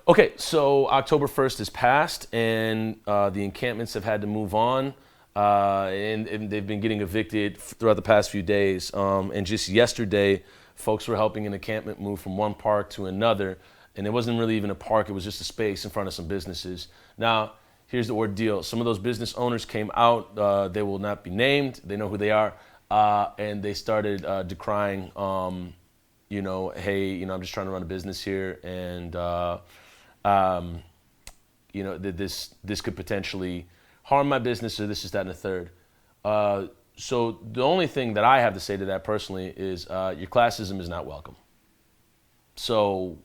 Okay, so October 1st has passed, and the encampments have had to move on, and they've been getting evicted throughout the past few days. And just yesterday, folks were helping an encampment move from one park to another, and it wasn't really even a park, it was just a space in front of some businesses. Now, here's the ordeal. Some of those business owners came out, they will not be named, they know who they are, and they started decrying, hey, I'm just trying to run a business here, and this could potentially harm my business, or this is that and the third. So the only thing that I have to say to that personally is your classism is not welcome. So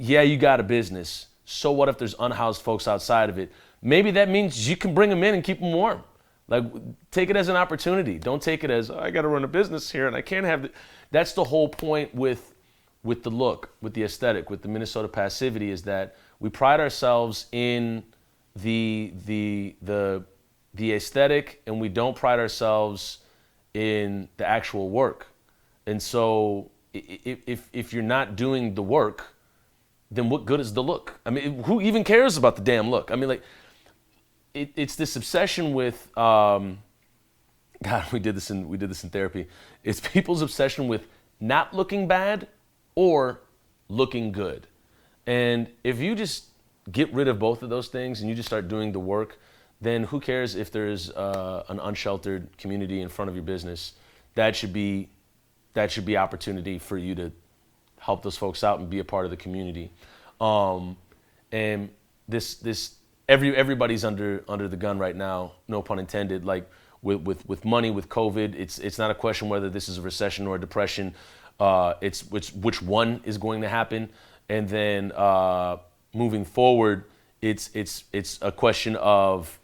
yeah, you got a business. So what if there's unhoused folks outside of it? Maybe that means you can bring them in and keep them warm. Like, take it as an opportunity. Don't take it as, I got to run a business here and I can't have it. That's the whole point with the look, with the aesthetic, with the Minnesota passivity, is that we pride ourselves in the aesthetic, and we don't pride ourselves in the actual work. And so if you're not doing the work, then what good is the look? I mean, who even cares about the damn look? I mean, like, it's this obsession with God. We did this in therapy. It's people's obsession with not looking bad or looking good. And if you just get rid of both of those things and you just start doing the work, then who cares if there's an unsheltered community in front of your business? That should be opportunity for you to help those folks out and be a part of the community. And everybody's under the gun right now, no pun intended. Like with money, with COVID, it's not a question whether this is a recession or a depression. It's which one is going to happen, and then moving forward, it's a question of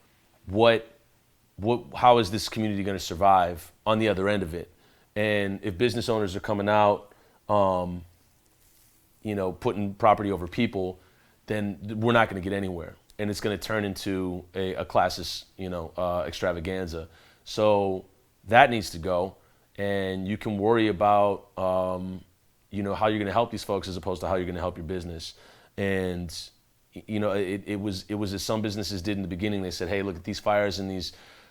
how is this community going to survive on the other end of it. And if business owners are coming out, putting property over people, then we're not going to get anywhere, and it's going to turn into a classist, extravaganza. So that needs to go, and you can worry about, how you're going to help these folks as opposed to how you're going to help your business. And it was as some businesses did in the beginning. They said, hey, look at these fires and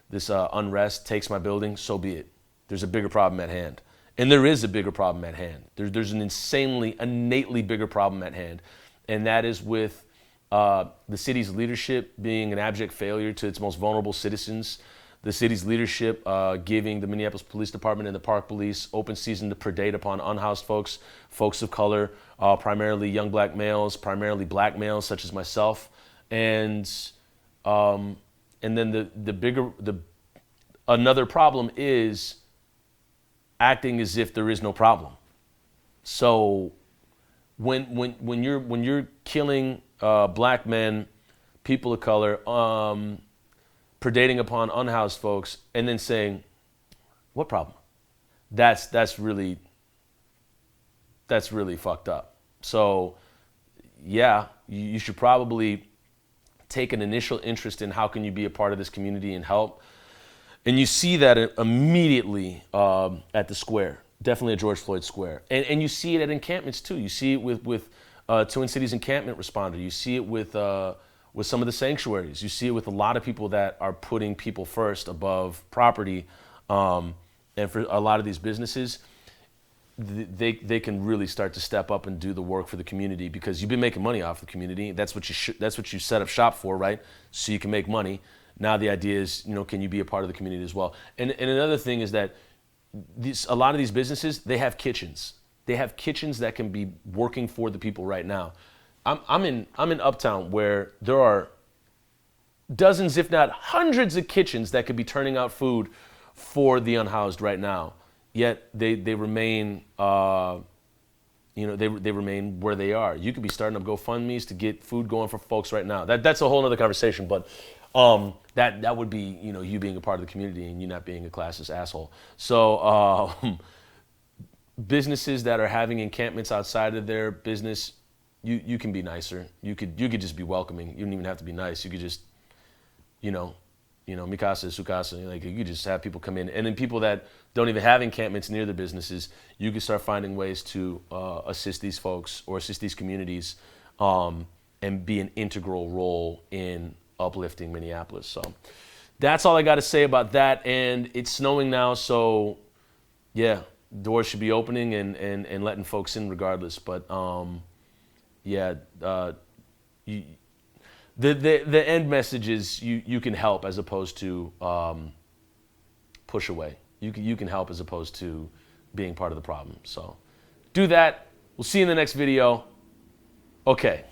this unrest takes my building. So be it. There's a bigger problem at hand. And there is a bigger problem at hand. There's an innately bigger problem at hand. And that is with the city's leadership being an abject failure to its most vulnerable citizens. The city's leadership giving the Minneapolis Police Department and the Park Police open season to predate upon unhoused folks of color, primarily young black males, primarily black males such as myself. And then another problem is acting as if there is no problem. So when you're killing black men, people of color, predating upon unhoused folks, and then saying, what problem? That's really fucked up. So yeah, you should probably take an initial interest in how can you be a part of this community and help. And you see that immediately at the square, definitely at George Floyd Square. And you see it at encampments too. You see it with Twin Cities encampment responder. You see it with some of the sanctuaries. You see it with a lot of people that are putting people first above property. And for a lot of these businesses, they can really start to step up and do the work for the community, because you've been making money off the community. That's what you set up shop for, right? So you can make money. Now the idea is, can you be a part of the community as well? And another thing is that a lot of these businesses, they have kitchens. They have kitchens that can be working for the people right now. I'm in Uptown, where there are dozens, if not hundreds, of kitchens that could be turning out food for the unhoused right now. Yet they remain, they remain where they are. You could be starting up GoFundMe's to get food going for folks right now. That's a whole other conversation, but that would be, you being a part of the community and you not being a classist asshole. So businesses that are having encampments outside of their business, you can be nicer. You could just be welcoming. You don't even have to be nice. You could just, mikasa, sukasa, like you could just have people come in. And then people that don't even have encampments near their businesses, you can start finding ways to assist these folks or assist these communities and be an integral role in uplifting Minneapolis. So that's all I got to say about that. And it's snowing now, so yeah, doors should be opening and letting folks in regardless. But yeah, the end message is you can help as opposed to push away. You can help as opposed to being part of the problem. So do that. We'll see you in the next video. Okay.